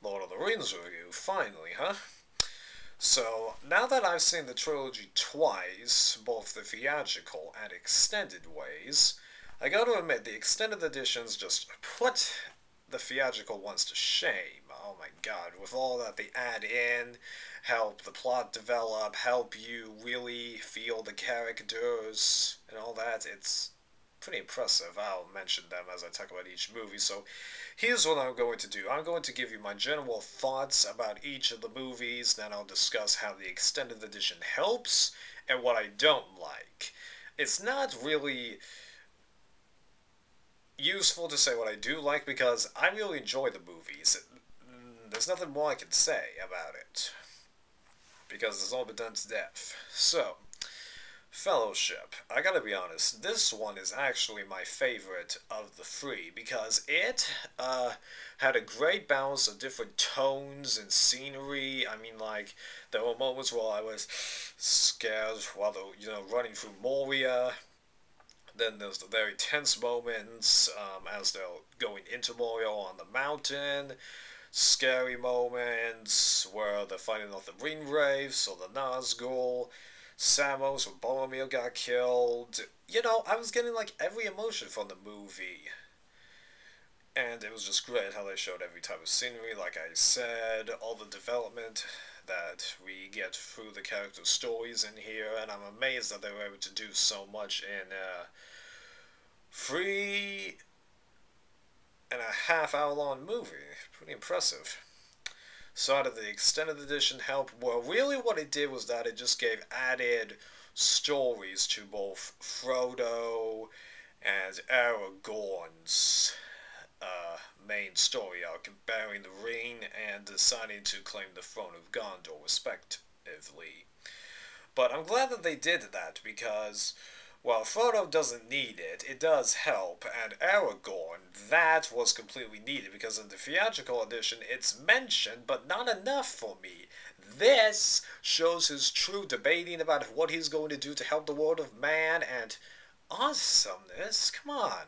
Lord of the Rings review, finally, huh? So, now that I've seen the trilogy twice, both the theatrical and extended ways, I gotta admit, the extended editions just put the theatrical ones to shame. Oh my god, with all that they add in, help the plot develop, help you really feel the characters, and all that, it's pretty impressive. I'll mention them as I talk about each movie. So here's what I'm going to do. I'm going to give you my general thoughts about each of the movies, then I'll discuss how the extended edition helps and what I don't like. It's not really useful to say what I do like because I really enjoy the movies. There's nothing more I can say about it because it's all been done to death. So, Fellowship. I gotta be honest, this one is actually my favorite of the three because it had a great balance of different tones and scenery. I mean, like, there were moments where I was scared while, running through Moria. Then there's the very tense moments as they're going into Moria on the mountain. Scary moments where they're fighting off the Green Wraiths or the Nazgul. Samos when Boromir got killed. I was getting like every emotion from the movie. And it was just great how they showed every type of scenery, like I said, all the development that we get through the character stories in here, and I'm amazed that they were able to do so much in a 3.5 hour long movie. Pretty impressive. So how did the extended edition help? Well, really what it did was that it just gave added stories to both Frodo and Aragorn's main story arc, bearing the ring and deciding to claim the throne of Gondor, respectively. But I'm glad that they did that because while Frodo doesn't need it, it does help, and Aragorn, that was completely needed, because in the theatrical edition, it's mentioned, but not enough for me. This shows his true debating about what he's going to do to help the world of man, and awesomeness, come on.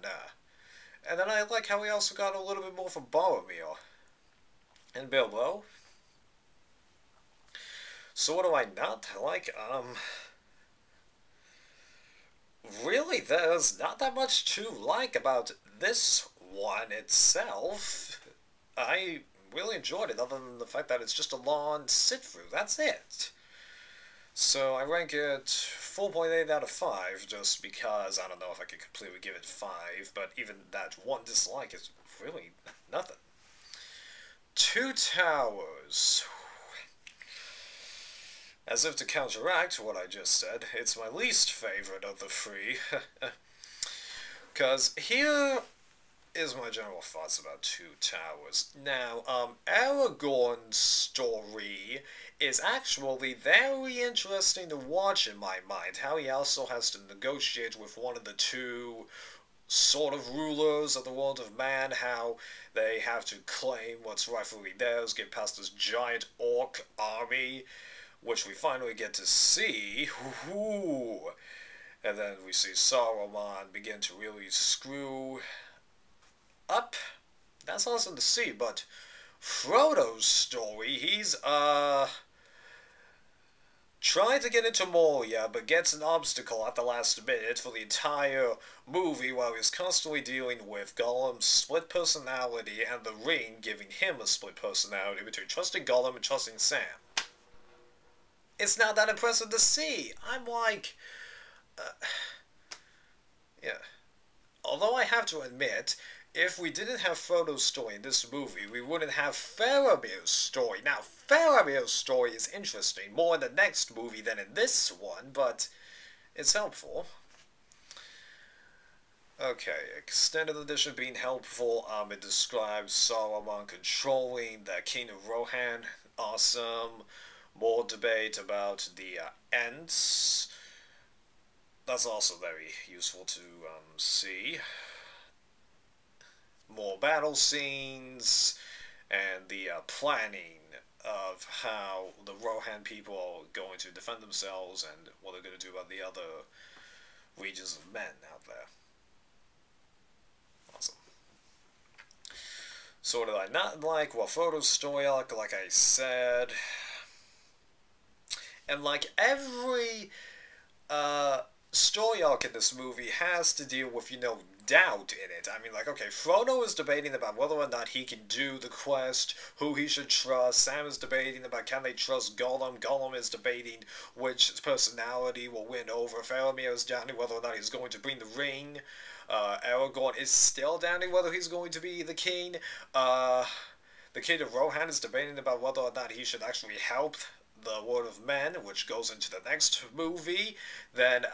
And then I like how we also got a little bit more from Boromir and Bilbo. So what do I not like? Really, there's not that much to like about this one itself. I really enjoyed it, other than the fact that it's just a long sit through. That's it. So I rank it 4.8 out of 5, just because I don't know if I could completely give it 5, but even that one dislike is really nothing. Two Towers. As if to counteract what I just said, it's my least favorite of the three. Because here is my general thoughts about Two Towers. Now, Aragorn's story is actually very interesting to watch in my mind. How he also has to negotiate with one of the two sort of rulers of the world of man, how they have to claim what's rightfully theirs, get past this giant orc army, which we finally get to see. Ooh. And then we see Saruman begin to really screw up. That's awesome to see, but Frodo's story, he's, trying to get into Moria, but gets an obstacle at the last minute for the entire movie while he's constantly dealing with Gollum's split personality and the ring giving him a split personality between trusting Gollum and trusting Sam. It's not that impressive to see. I'm like, yeah. Although I have to admit, if we didn't have Frodo's story in this movie, we wouldn't have Faramir's story. Now, Faramir's story is interesting, more in the next movie than in this one, but it's helpful. Okay, extended edition being helpful, it describes Saruman controlling the King of Rohan. Awesome. More debate about the Ents. That's also very useful to see. More battle scenes, and the planning of how the Rohan people are going to defend themselves and what they're going to do about the other regions of men out there. Awesome. sort of like, not like what Frodo's story arc, like I said. And like every uh, story arc in this movie has to deal with, doubt in it. I mean, like, okay, Frodo is debating about whether or not he can do the quest, who he should trust. Sam is debating about can they trust Gollum. Gollum is debating which personality will win over. Faramir is doubting whether or not he's going to bring the ring. Aragorn is still doubting whether he's going to be the king. The King of Rohan is debating about whether or not he should actually help the World of Men, which goes into the next movie. Then,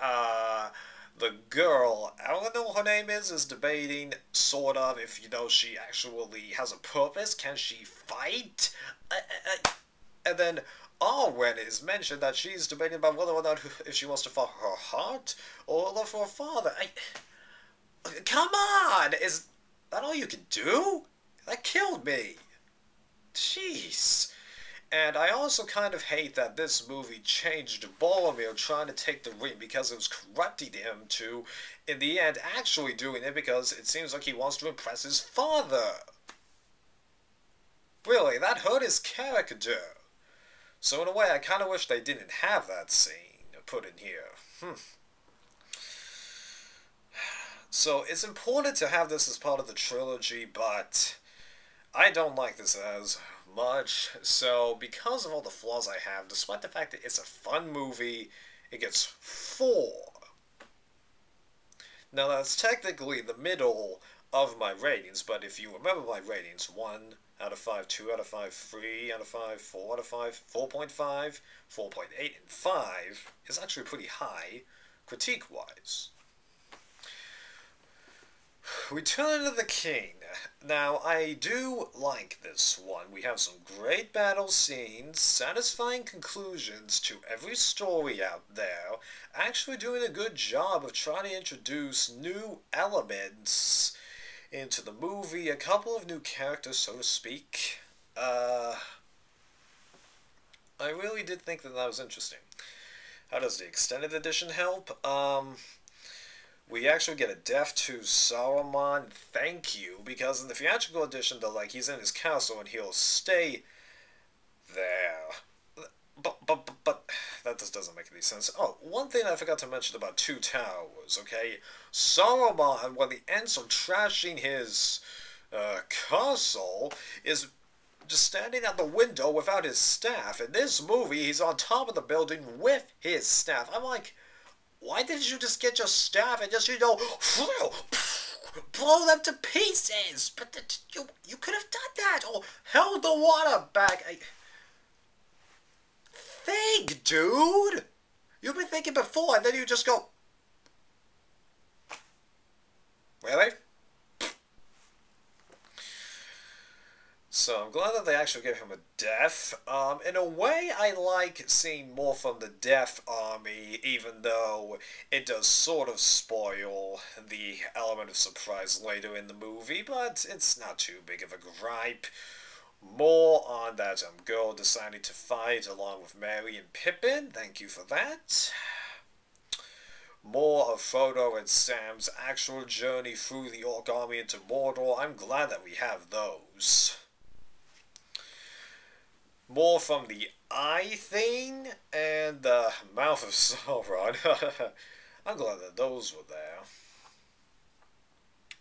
the girl, I don't know what her name is debating, sort of, if, she actually has a purpose. Can she fight? And then Arwen is mentioned that she's debating about whether or not if she wants to follow her heart or love for her father. Come on! Is that all you can do? That killed me. Jeez. And I also kind of hate that this movie changed Boromir trying to take the ring because it was corrupting him to, in the end, actually doing it because it seems like he wants to impress his father. Really, that hurt his character. So in a way, I kind of wish they didn't have that scene put in here. So it's important to have this as part of the trilogy, but I don't like this as much. So because of all the flaws I have, despite the fact that it's a fun movie, it gets 4. Now that's technically the middle of my ratings, but if you remember my ratings, 1 out of 5, 2 out of 5, 3 out of 5, 4 out of 5, 4.5, 4.8, and 5 is actually pretty high critique-wise. Return of the King. Now, I do like this one. We have some great battle scenes, satisfying conclusions to every story out there, actually doing a good job of trying to introduce new elements into the movie, a couple of new characters, so to speak. I really did think that was interesting. How does the extended edition help? We actually get a death to Saruman, thank you, because in the theatrical edition, he's in his castle and he'll stay there. But that just doesn't make any sense. Oh, one thing I forgot to mention about Two Towers, okay? Saruman, when the Ents are trashing his castle, is just standing at the window without his staff. In this movie, he's on top of the building with his staff. I'm like, why didn't you just get your staff and just, blow them to pieces? But you could have done that, or held the water back. Think, dude! You've been thinking before, and then you just go, really? So I'm glad that they actually gave him a death. In a way, I like seeing more from the Death Army, even though it does sort of spoil the element of surprise later in the movie, but it's not too big of a gripe. More on that girl deciding to fight along with Merry and Pippin, thank you for that. More of Frodo and Sam's actual journey through the Orc army into Mordor, I'm glad that we have those. More from the eye thing and the mouth of Sauron. I'm glad that those were there.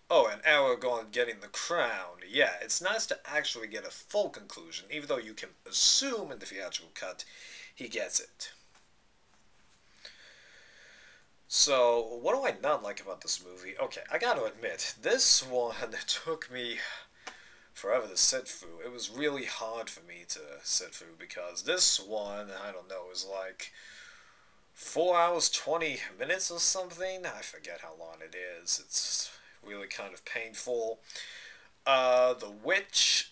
Oh, and Aragorn getting the crown. Yeah, it's nice to actually get a full conclusion, even though you can assume in the theatrical cut he gets it. So, what do I not like about this movie? Okay, I gotta admit, this one took me forever to sit through. It was really hard for me to sit through because this one, I don't know, is like 4 hours, 20 minutes or something. I forget how long it is. It's really kind of painful. The Witch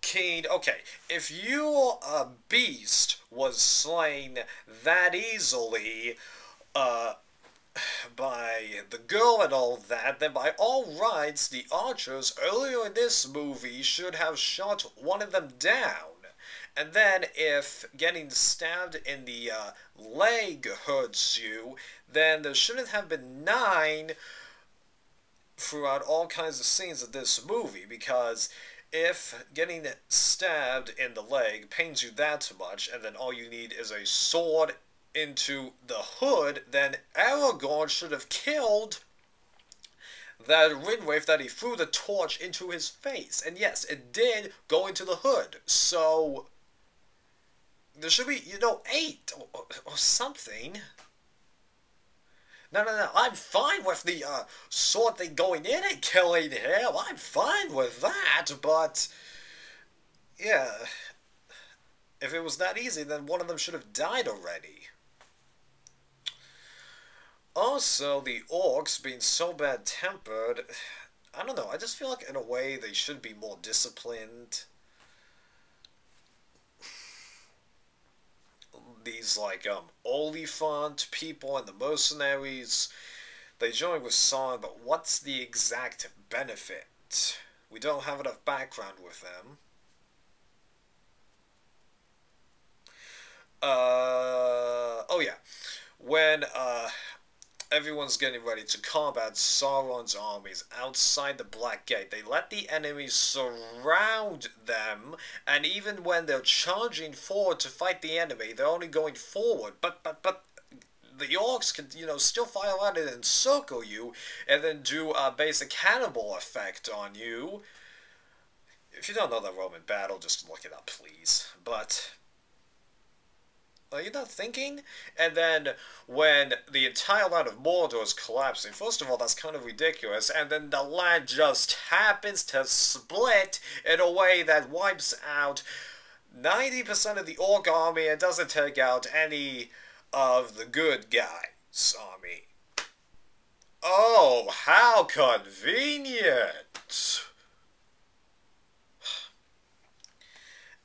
King. Okay, if your beast was slain that easily, by the girl and all that, then by all rights, the archers earlier in this movie should have shot one of them down. And then if getting stabbed in the leg hurts you, then there shouldn't have been 9 throughout all kinds of scenes of this movie, because if getting stabbed in the leg pains you that much, and then all you need is a sword into the hood, then Aragorn should have killed that Ringwraith that he threw the torch into his face. And yes, it did go into the hood. So there should be, 8 or something. No. I'm fine with the sword thing going in and killing him. I'm fine with that, but yeah, if it was that easy, then one of them should have died already. Also, the orcs being so bad-tempered, I don't know, I just feel like in a way they should be more disciplined. These, like, Oliphant people and the mercenaries, they join with Sauron, but what's the exact benefit? We don't have enough background with them. Oh yeah. When, everyone's getting ready to combat Sauron's armies outside the Black Gate, they let the enemies surround them, and even when they're charging forward to fight the enemy, they're only going forward, but the orcs can, still file at it and circle you, and then do a basic cannibal effect on you. If you don't know the Roman battle, just look it up, please. But are you not thinking? And then, when the entire land of Mordor is collapsing, first of all, that's kind of ridiculous, and then the land just happens to split in a way that wipes out 90% of the orc army and doesn't take out any of the good guys' army. Oh, how convenient!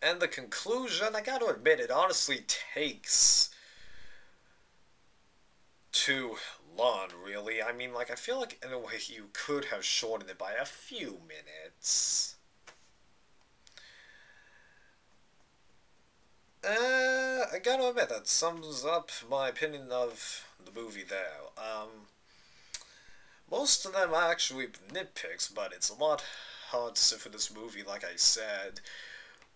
And the conclusion, I gotta admit, it honestly takes too long, really. I mean, like, I feel like, in a way, you could have shortened it by a few minutes. I gotta admit, that sums up my opinion of the movie there. Most of them are actually nitpicks, but it's a lot hard to sit for this movie, like I said.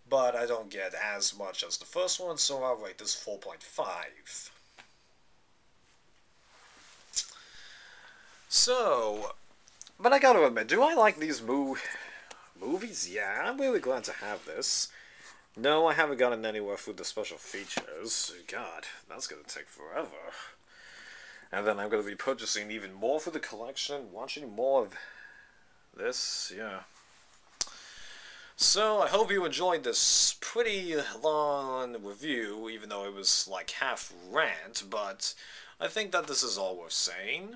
But I don't get as much as the first one, so I'll rate this 4.5. So, but I gotta admit, do I like these movies? Yeah, I'm really glad to have this. No, I haven't gotten anywhere through the special features. God, that's gonna take forever. And then I'm gonna be purchasing even more for the collection, watching more of this, yeah. So, I hope you enjoyed this pretty long review, even though it was like half rant, but I think that this is all worth saying.